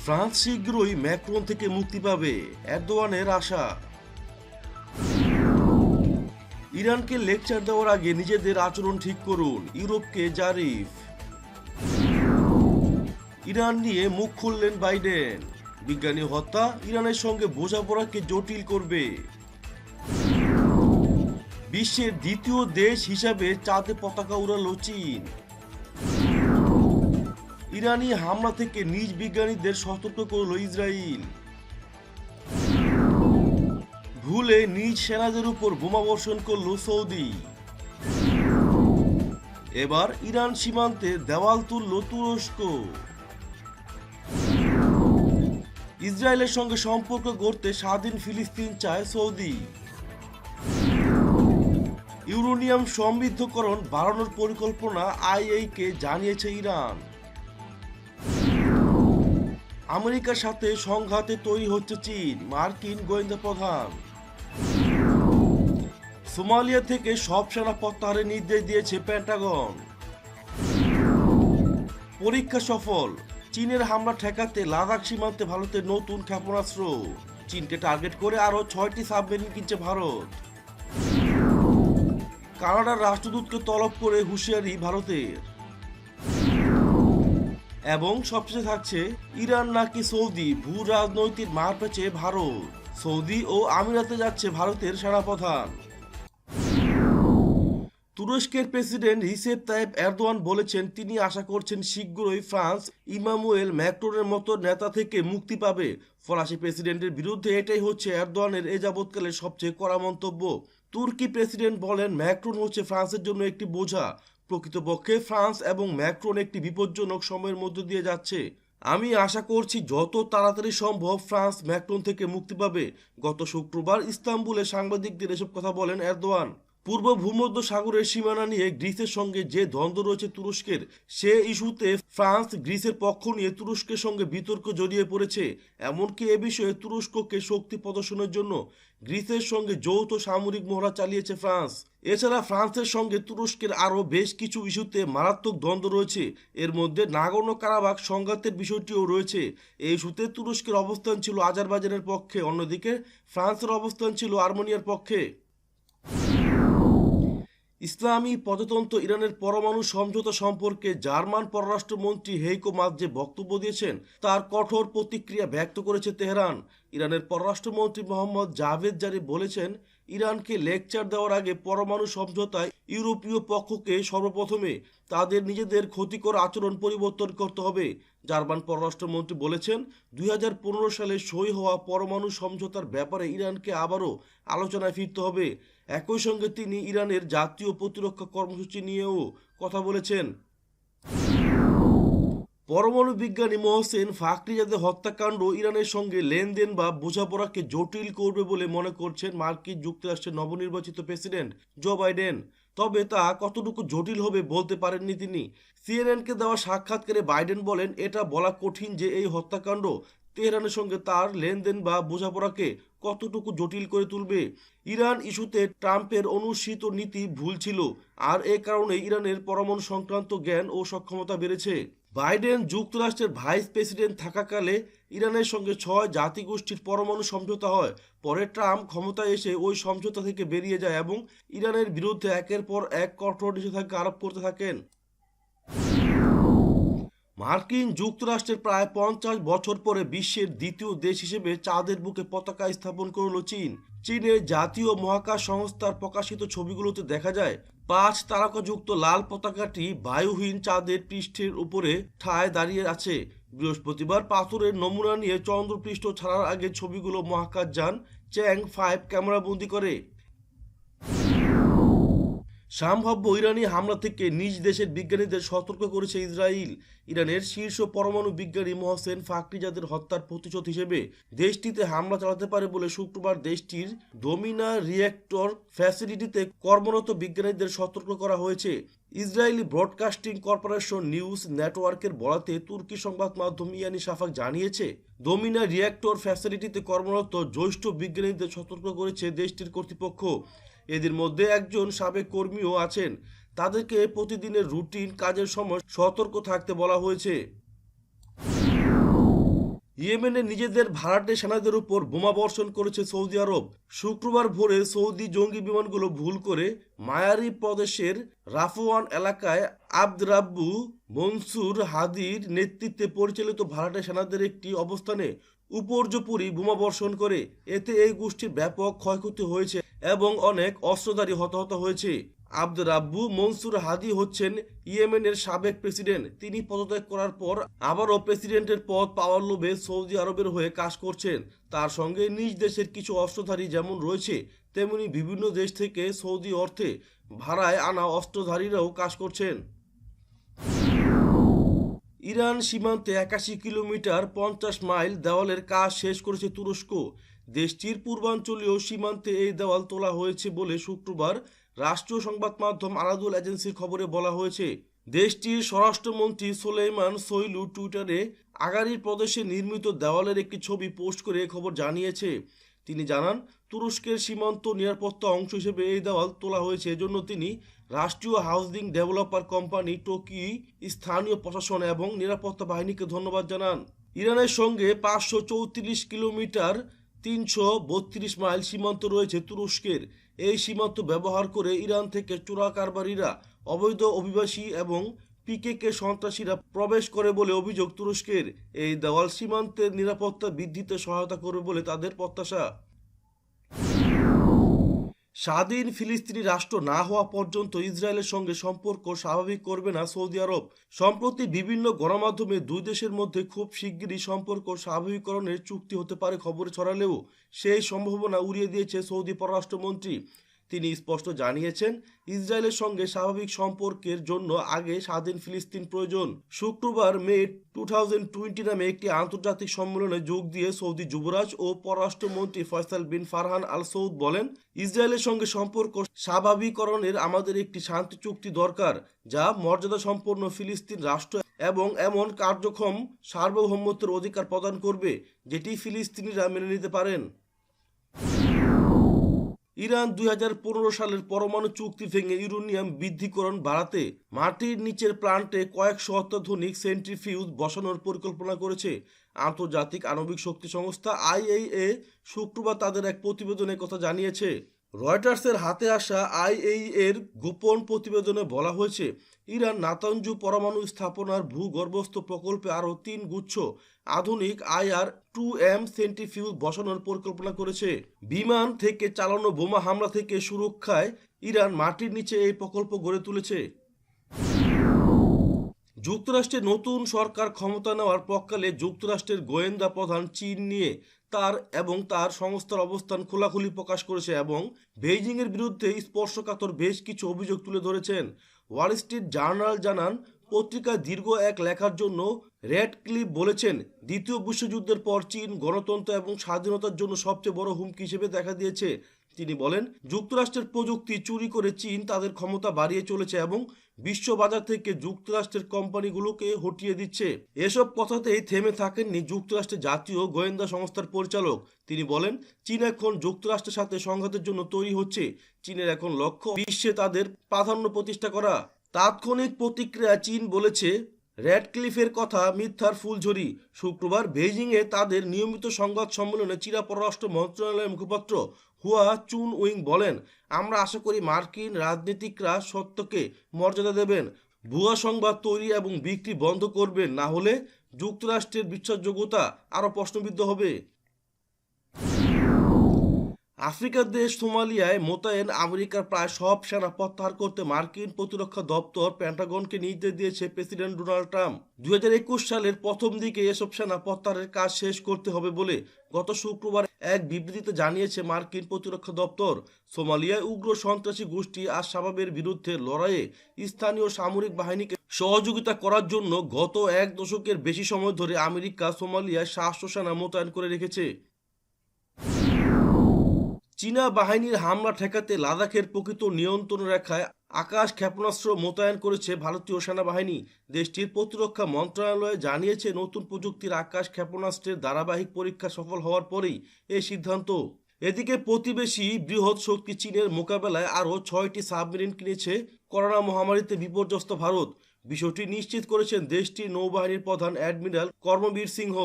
France শীঘ্রই Macron থেকে মুক্তি পাবে, এরদোয়ানের আশা। ইরানকে লেকচার দেওয়ার আগে নিজেদের আচরণ ঠিক করুন, ইউরোপকে জারিফ। ইরান নিয়ে মুখ খুললেন বাইডেন, বিজ্ঞানী হত্যা ইরানের সঙ্গে বোঝাপড়াকে জটিল করবে। বিশ্বের দ্বিতীয় দেশ হিসাবে চাঁদে পতাকা উড়ালো চীন। ইরানি হামলা থেকে নিজ বিজ্ঞানীদের সতর্ক করল ইসরায়েল। ভুলে নিজ সেনাদের উপর বোমা বর্ষণ করল সৌদি। এবার ইরান সীমান্তে দেওয়াল তুলল তুরস্ক। ইসরায়েলের সঙ্গে সম্পর্ক গড়তে স্বাধীন ফিলিস্তিন চায় সৌদি। ইউরেনিয়াম সমৃদ্ধকরণ বাড়ানোর পরিকল্পনা আইএইকে জানিয়েছে ইরান। আমেরিকার সাথে সংঘাতে তৈরি হচ্ছে চীন, মার্কিন গোয়েন্দা প্রধান। সোমালিয়া থেকে সব সেনা প্রত্যাহারের নির্দেশ দিয়েছে পেন্টাগন। পরীক্ষা সফল, চীনের হামলা ঠেকাতে লাদাখ সীমান্তে ভারতের নতুন ক্ষেপণাস্ত্র। চীনকে টার্গেট করে আরো 6টি সাবমেরিন কিনছে ভারত। কানাডার রাষ্ট্রদূতকে তলব করে হুঁশিয়ারি ভারতের। এবং সবশেষে থাকছে ইরান নাকি সৌদি ভূ রাজনৈতিক মার পেছে ভারত। সৌদি ও আমিরাতে যাচ্ছে ভারতের সেনাপ্রধান। তুরস্কের প্রেসিডেন্ট রিসেপ তাইপ এরদোয়ান বলেছেন তিনি আশা করছেন শীঘ্রই ফ্রান্স ইমানুয়েল ম্যাক্রনের মতো নেতা থেকে মুক্তি পাবে। ফরাসি প্রেসিডেন্টের বিরুদ্ধে এটাই হচ্ছে এরদোয়ানের এ যাবৎকালের সবচেয়ে কড়া মন্তব্য। তুর্কি প্রেসিডেন্ট বলেন ম্যাক্রন হচ্ছে ফ্রান্সের জন্য একটি বোঝা। প্রকৃতপক্ষে ফ্রান্স এবং ম্যাক্রন একটি বিপজ্জনক সময়ের মধ্য দিয়ে যাচ্ছে। আমি আশা করছি যত তাড়াতাড়ি সম্ভব ফ্রান্স ম্যাক্রন থেকে মুক্তি পাবে। গত শুক্রবার ইস্তাম্বুলে সাংবাদিকদের এসব কথা বলেন এরদোয়ান। পূর্ব ভূমধ্য সাগরের সীমানা নিয়ে গ্রিসের সঙ্গে যে দ্বন্দ্ব রয়েছে তুরস্কের, সে ইস্যুতে ফ্রান্স গ্রিসের পক্ষ নিয়ে তুরস্কের সঙ্গে বিতর্ক জড়িয়ে পড়েছে। এমনকি এ বিষয়ে তুরস্ককে শক্তি প্রদর্শনের জন্য গ্রিসের সঙ্গে যৌথ সামরিক মহড়া চালিয়েছে ফ্রান্স। এছাড়া ফ্রান্সের সঙ্গে তুরস্কের আরও বেশ কিছু ইস্যুতে মারাত্মক দ্বন্দ্ব রয়েছে। এর মধ্যে নাগর্নো কারাবাখ সংঘাতের বিষয়টিও রয়েছে। এই ইস্যুতে তুরস্কের অবস্থান ছিল আজারবাইজানের পক্ষে, অন্যদিকে ফ্রান্সের অবস্থান ছিল আর্মেনিয়ার পক্ষে। ইসলামী প্রজাতন্ত্র ইরানের পরমাণু সমঝোতা সম্পর্কে জার্মান পররাষ্ট্রমন্ত্রী হেইকো মাস যে বক্তব্য দিয়েছেন তার কঠোর প্রতিক্রিয়া ব্যক্ত করেছে তেহরান। ইরানের পররাষ্ট্রমন্ত্রী মোহাম্মদ জাভেদ জারিফ বলেছেন ইরানকে লেকচার দেওয়ার আগে পরমাণু সমঝোতায় ইউরোপীয় পক্ষকে সর্বপ্রথমে তাদের নিজেদের ক্ষতিকর আচরণ পরিবর্তন করতে হবে। জার্মান পররাষ্ট্রমন্ত্রী বলেছেন 2015 সালে সই হওয়া পরমাণু সমঝোতার ব্যাপারে ইরানকে আবারও আলোচনায় ফিরতে হবে। একই সঙ্গে তিনি ইরানের জাতীয় প্রতিরক্ষা কর্মসূচি নিয়েও কথা বলেছেন। পরমাণু বিজ্ঞানী মোহসেন ফাখরিজাদে হত্যাকাণ্ড ইরানের সঙ্গে লেনদেন বা বোঝাপড়াকে জটিল করবে বলে মনে করছেন মার্কিন যুক্তরাষ্ট্রের নবনির্বাচিত প্রেসিডেন্ট জো বাইডেন। তবে তা কতটুকু জটিল হবে বলতে পারেননি তিনি। সিএনএনকে দেওয়া সাক্ষাৎকারে বাইডেন বলেন এটা বলা কঠিন যে এই হত্যাকাণ্ড তেহরানের সঙ্গে তার লেনদেন বা বোঝাপড়াকে কতটুকু জটিল করে তুলবে। ইরান ইস্যুতে ট্রাম্পের অনুসৃত নীতি ভুল ছিল, আর এ কারণে ইরানের পরমাণু সংক্রান্ত জ্ঞান ও সক্ষমতা বেড়েছে। বাইডেন যুক্তরাষ্ট্রের ভাইস প্রেসিডেন্ট থাকাকালে ইরানের সঙ্গে 6 জাতিগোষ্ঠীর পরমাণু সমঝোতা হয়। পরে ট্রাম্প ক্ষমতায় এসে ওই সমঝোতা থেকে বেরিয়ে যায় এবং ইরানের বিরুদ্ধে একের পর এক কঠোর নিষেধাজ্ঞা আরোপ করতে থাকেন। মার্কিন যুক্তরাষ্ট্রের প্রায় 50 বছর পরে বিশ্বের দ্বিতীয় দেশ হিসেবে চাঁদের বুকে পতাকা স্থাপন করল চীন। চীনের জাতীয় মহাকাশ সংস্থার প্রকাশিত ছবিগুলোতে দেখা যায় 5 তারকাযুক্ত লাল পতাকাটি বায়ুহীন চাঁদের পৃষ্ঠের উপরে ঠায় দাঁড়িয়ে আছে। বৃহস্পতিবার পাথরের নমুনা নিয়ে চন্দ্রপৃষ্ঠ ছাড়ার আগে ছবিগুলো মহাকাশযান চ্যাং 5 ক্যামেরাবন্দি করে। সম্ভাব্য ইরানি হামলা থেকে নিজ দেশের বিজ্ঞানীদের সতর্ক করেছে ইসরায়েল। ইরানের শীর্ষ পরমাণু বিজ্ঞানী মোহসেন ফাখরিজাদের হত্যার প্রতিশোধ হিসেবে দেশটিতে হামলা চালাতে পারে বলে শুক্রবার দেশটির ডোমিনা রিয়েক্টর ফ্যাসিলিটিতে কর্মরত বিজ্ঞানীদের সতর্ক করা হয়েছে। ইসরায়েলি ব্রডকাস্টিং কর্পোরেশন নিউজ নেটওয়ার্কের বরাতে তুর্কি সংবাদ মাধ্যম ইয়ানি শাফাক জানিয়েছে ডোমিনা রিয়েক্টর ফ্যাসিলিটিতে কর্মরত জ্যেষ্ঠ বিজ্ঞানীদের সতর্ক করেছে দেশটির কর্তৃপক্ষ। এদের মধ্যে একজন সাবেক কর্মীও আছেন। তাদেরকে প্রতিদিনের রুটিন কাজের সময় সতর্ক থাকতে বলা হয়েছে। ইয়েমেনে নিজেদের ভাড়াটে সেনাদের উপর বোমা বর্ষণ করেছে সৌদি আরব। শুক্রবার ভোরে সৌদি জঙ্গি বিমানগুলো ভুল করে মায়ারি প্রদেশের রাফওয়ান এলাকায় আব্দ রাব্বু মনসুর হাদির নেতৃত্বে পরিচালিত ভাড়াটে সেনাদের একটি অবস্থানে উপর্যুপরি বোমা বর্ষণ করে। এতে এই গোষ্ঠীর ব্যাপক ক্ষয়ক্ষতি হয়েছে এবং অনেক অস্ত্রধারী হতাহত হয়েছে। আব্দ রাব্বু মনসুর হাদি হচ্ছেন ইয়েমেনের সাবেক প্রেসিডেন্ট। তিনি পদত্যাগ করার পর আবারও প্রেসিডেন্টের পদ পাওয়ার লোভে সৌদি আরবের হয়ে কাজ করছেন। তার সঙ্গে নিজ দেশের কিছু অস্ত্রধারী যেমন রয়েছে, তেমনি বিভিন্ন দেশ থেকে সৌদি অর্থে ভাড়ায় আনা অস্ত্রধারীরাও কাজ করছেন। ইরান সীমান্তে ৮১ কিলোমিটার ৫০ মাইল দেওয়ালের কাজ শেষ করেছে তুরস্ক। দেশটির পূর্বাঞ্চলীয় সীমান্তে এই দেওয়াল তোলা হয়েছে বলে শুক্রবার রাষ্ট্রীয় সংবাদ মাধ্যম আনাদুল এজেন্সির খবরে বলা হয়েছে। দেশটির স্বরাষ্ট্রমন্ত্রী সোলেইমান সোইলু টুইটারে আগারির প্রদেশে নির্মিত দেওয়ালের একটি ছবি পোস্ট করে এই খবর জানিয়েছে। তিনি জানান, তুরস্কের সীমান্ত নিরাপত্তা অংশ হিসেবে এই দেওয়াল তোলা হয়েছে। এজন্য তিনি রাষ্ট্রীয় হাউজিং ডেভেলপার কোম্পানি টোকি, স্থানীয় প্রশাসন এবং নিরাপত্তা বাহিনীকে ধন্যবাদ জানান। ইরানের সঙ্গে ৫৩৪ কিলোমিটার ৩৩২ মাইল সীমান্ত রয়েছে তুরস্কের। এই সীমান্ত ব্যবহার করে ইরান থেকে চোরা কারবারিরা, অবৈধ অভিবাসী এবং পিকেকে সন্ত্রাসীরা প্রবেশ করে বলে অভিযোগ তুরস্কের। এই দেওয়াল সীমান্তের নিরাপত্তা বৃদ্ধিতে সহায়তা করবে বলে তাদের প্রত্যাশা। স্বাধীন ফিলিস্তিনি রাষ্ট্র না হওয়া পর্যন্ত ইসরায়েলের সঙ্গে সম্পর্ক স্বাভাবিক করবে না সৌদি আরব। সম্প্রতি বিভিন্ন গণমাধ্যমে দুই দেশের মধ্যে খুব শিগগিরই সম্পর্ক স্বাভাবিককরণের চুক্তি হতে পারে খবর ছড়ালেও সেই সম্ভাবনা উড়িয়ে দিয়েছে সৌদি পররাষ্ট্রমন্ত্রী। তিনি স্পষ্ট জানিয়েছেন, ইসরায়েলের সঙ্গে স্বাভাবিক সম্পর্কের জন্য আগে স্বাধীন ফিলিস্তিন প্রয়োজন। শুক্রবার মে 2020 নামে একটি আন্তর্জাতিক সম্মেলনে যোগ দিয়ে সৌদি যুবরাজ ও পররাষ্ট্রমন্ত্রী ফয়সাল বিন ফারহান আল সৌদ বলেন, ইসরায়েলের সঙ্গে সম্পর্ক স্বাভাবিককরণের আমাদের একটি শান্তি চুক্তি দরকার, যা মর্যাদা সম্পন্ন ফিলিস্তিন রাষ্ট্র এবং এমন কার্যক্ষম সার্বভৌমত্বের অধিকার প্রদান করবে যেটি ফিলিস্তিনিরা মেনে নিতে পারেন। ইরান ২০১৫ সালের পরমাণু চুক্তি ভেঙে ইউরেনিয়াম বৃদ্ধিকরণ বাড়াতে মাটির নিচের প্লান্টে কয়েকশো অত্যাধুনিক সেন্ট্রিফিউজ বসানোর পরিকল্পনা করেছে। আন্তর্জাতিক আণবিক শক্তি সংস্থা আইএইএ শুক্রবার তাদের এক প্রতিবেদনে কথা জানিয়েছে। রয়টার্সের হাতে আসা আইএইএর গোপন প্রতিবেদনে বলা হয়েছে, ইরান নাতানজু পরমাণু স্থাপনার ভূগর্ভস্থ প্রকল্পে আরও ৩ গুচ্ছ আধুনিক IR-2M সেন্ট্রিফিউজ বসানোর পরিকল্পনা করেছে। বিমান থেকে চালানো বোমা হামলা থেকে সুরক্ষায় ইরান মাটির নিচে এই প্রকল্প গড়ে তুলেছে। যুক্তরাষ্ট্রের নতুন সরকার ক্ষমতা নেওয়ার পরকালে যুক্তরাষ্ট্রের গোয়েন্দা প্রধান চীন নিয়ে তার সংস্থার অবস্থান খোলাখুলি প্রকাশ করেছে এবং বেইজিংয়ের বিরুদ্ধে স্পর্শকাতর বেশ কিছু অভিযোগ তুলে ধরেছেন। ওয়াল স্ট্রিট জার্নাল জানান, পত্রিকায় দীর্ঘ এক লেখার জন্য র্যাডক্লিফ বলেছেন, দ্বিতীয় বিশ্বযুদ্ধের পর চীন গণতন্ত্র এবং স্বাধীনতার জন্য সবচেয়ে বড় হুমকি হিসেবে দেখা দিয়েছে। তিনি বলেন, যুক্তরাষ্ট্রের প্রযুক্তি চুরি করে চীন তাদের ক্ষমতা বাড়িয়ে চলেছে এবং বিশ্ববাজার থেকে যুক্তরাষ্ট্রের কোম্পানিগুলোকে হটিয়ে দিচ্ছে। এসব কথাতেই থেমে থাকেননি যুক্তরাষ্ট্রের জাতীয় গোয়েন্দা সংস্থার পরিচালক। তিনি বলেন, চীন এখন যুক্তরাষ্ট্রের সাথে সংঘাতের জন্য তৈরি হচ্ছে। চীনের এখন লক্ষ্য বিশ্বে তাদের প্রাধান্য প্রতিষ্ঠা করা। তাৎক্ষণিক প্রতিক্রিয়া চীন বলেছে, র্যাডক্লিফের কথা মিথ্যার ফুলঝুরি। শুক্রবার বেইজিংয়ে তাদের নিয়মিত সংবাদ সম্মেলনে চীনা পররাষ্ট্র মন্ত্রণালয়ের মুখপাত্র হুয়া চুনউইং বলেন, আমরা আশা করি মার্কিন রাজনীতিকরা সত্যকে মর্যাদা দেবেন, ভুয়া সংবাদ তৈরি এবং বিক্রি বন্ধ করবেন, না হলে যুক্তরাষ্ট্রের বিশ্বাসযোগ্যতা আরও প্রশ্নবিদ্ধ হবে। আফ্রিকার দেশ সোমালিয়ায় মোতায়েন আমেরিকার প্রায় সব সেনা প্রত্যাহার করতে মার্কিন প্রতিরক্ষা দপ্তর পেন্টাগনকে নির্দেশ দিয়েছে প্রেসিডেন্ট ডোনাল্ড ট্রাম্প। ২০২১ সালের প্রথম দিকে এসব সেনা প্রত্যাহারের কাজ শেষ করতে হবে বলে গত শুক্রবার এক বিবৃতিতে জানিয়েছে মার্কিন প্রতিরক্ষা দপ্তর। সোমালিয়ায় উগ্র সন্ত্রাসী গোষ্ঠী আল শাবাবের বিরুদ্ধে লড়াইয়ে স্থানীয় সামরিক বাহিনীকে সহযোগিতা করার জন্য গত এক দশকের বেশি সময় ধরে আমেরিকা সোমালিয়ায় সশস্ত্র সেনা মোতায়েন করে রেখেছে। চীনা বাহিনীর হামলা ঠেকাতে লাদাখের প্রকৃত নিয়ন্ত্রণ রেখায় আকাশ ক্ষেপণাস্ত্র মোতায়েন করেছে ভারতীয় সেনাবাহিনী। দেশটির প্রতিরক্ষা মন্ত্রণালয় জানিয়েছে, নতুন প্রযুক্তির আকাশ ক্ষেপণাস্ত্রের ধারাবাহিক পরীক্ষা সফল হওয়ার পরেই এই সিদ্ধান্ত। এদিকে প্রতিবেশী বৃহৎ শক্তি চীনের মোকাবেলায় আরও 6টি সাবমেরিন কিনেছে করোনা মহামারীতে বিপর্যস্ত ভারত। বিষয়টি নিশ্চিত করেছেন দেশটির নৌবাহিনীর প্রধান অ্যাডমিরাল কর্মবীর সিংহ।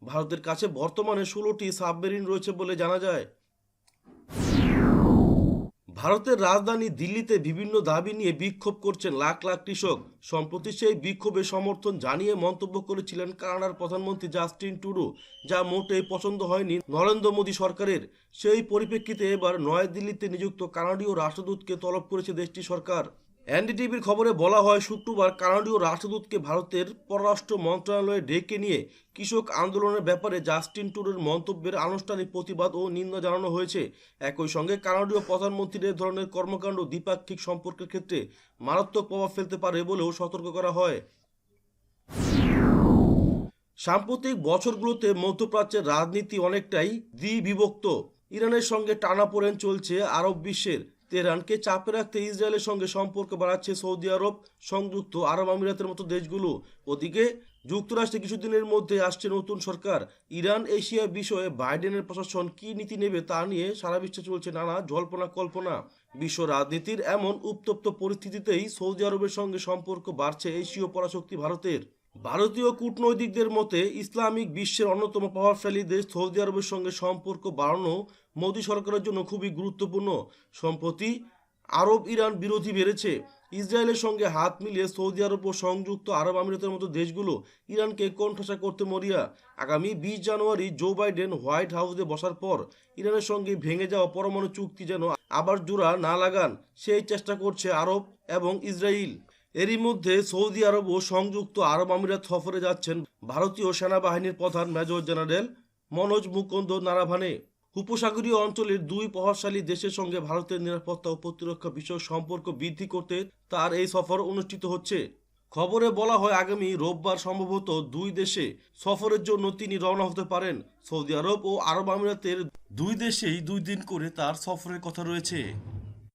ভারতের কাছে বর্তমানে 16টি সাবমেরিন রয়েছে বলে জানা যায়। ভারতের রাজধানী দিল্লিতে বিভিন্ন দাবি নিয়ে বিক্ষোভ করছেন লাখ লাখ কৃষক। সম্প্রতি সেই বিক্ষোভে সমর্থন জানিয়ে মন্তব্য করেছিলেন কানাডার প্রধানমন্ত্রী জাস্টিন ট্রুডো, যা মোটেই পছন্দ হয়নি নরেন্দ্র মোদী সরকারের। সেই পরিপ্রেক্ষিতে এবার নয়াদিল্লিতে নিযুক্ত কানাডীয় রাষ্ট্রদূতকে তলব করেছে দেশটির সরকার। এনডিটিভির খবরে বলা হয়, শুক্রবার কানাডীয় রাষ্ট্রদূতকে ভারতের পররাষ্ট্র মন্ত্রণালয়ে ডেকে নিয়ে কৃষক আন্দোলনের ব্যাপারে জাস্টিন ট্রুডোর মন্তব্যের আনুষ্ঠানিক প্রতিবাদ ও নিন্দা জানানো হয়েছে। একই সঙ্গে কানাডীয় প্রধানমন্ত্রীর এ ধরনের কর্মকাণ্ড দ্বিপাক্ষিক সম্পর্কের ক্ষেত্রে মারাত্মক প্রভাব ফেলতে পারে বলেও সতর্ক করা হয়। সাম্প্রতিক বছরগুলোতে মধ্যপ্রাচ্যের রাজনীতি অনেকটাই দ্বিবিভক্ত। ইরানের সঙ্গে টানাপোড়েন চলছে আরব বিশ্বের। তেহরানকে চাপে রাখতে ইসরায়েলের সঙ্গে সম্পর্ক বাড়াচ্ছে সৌদি আরব, সংযুক্ত আরব আমিরাতের মতো দেশগুলো। ওদিকে যুক্তরাষ্ট্রে কিছুদিনের মধ্যে আসছে নতুন সরকার। ইরান এশিয়া বিষয়ে বাইডেনের প্রশাসন কী নীতি নেবে তা নিয়ে সারা বিশ্বে চলছে নানা জল্পনা কল্পনা। বিশ্ব রাজনীতির এমন উত্তপ্ত পরিস্থিতিতেই সৌদি আরবের সঙ্গে সম্পর্ক বাড়ছে এশীয় পরাশক্তি ভারতের। ভারতীয় কূটনৈতিকদের মতে ইসলামিক বিশ্বের অন্যতম প্রভাবশালী দেশ সৌদি আরবের সঙ্গে সম্পর্ক বাড়ানো মোদী সরকারের জন্য খুবই গুরুত্বপূর্ণ। সম্প্রতি আরব ইরান বিরোধী বেড়েছে। ইসরায়েলের সঙ্গে হাত মিলিয়ে সৌদি আরব ও সংযুক্ত আরব আমিরাতের মতো দেশগুলো ইরানকে কোণঠাসা করতে মরিয়া। আগামী 20 জানুয়ারি জো বাইডেন হোয়াইট হাউসে বসার পর ইরানের সঙ্গে ভেঙে যাওয়া পরমাণু চুক্তি যেন আবার জোড়া না লাগান, সেই চেষ্টা করছে আরব এবং ইসরায়েল। এরই মধ্যে সৌদি আরব ও সংযুক্ত আরব আমিরাত সফরে যাচ্ছেন ভারতীয় সেনাবাহিনীর প্রধান মেজর জেনারেল মনোজ মুকুন্দ নারাভানে। উপসাগরীয় অঞ্চলের দুই প্রভাবশালী দেশের সঙ্গে ভারতের নিরাপত্তা ও প্রতিরক্ষা বিষয়ক সম্পর্ক বৃদ্ধি করতে তার এই সফর অনুষ্ঠিত হচ্ছে। খবরে বলা হয়, আগামী রোববার সম্ভবত দুই দেশে সফরের জন্য তিনি রওনা হতে পারেন। সৌদি আরব ও আরব আমিরাতের দুই দেশেই 2 দিন করে তার সফরের কথা রয়েছে।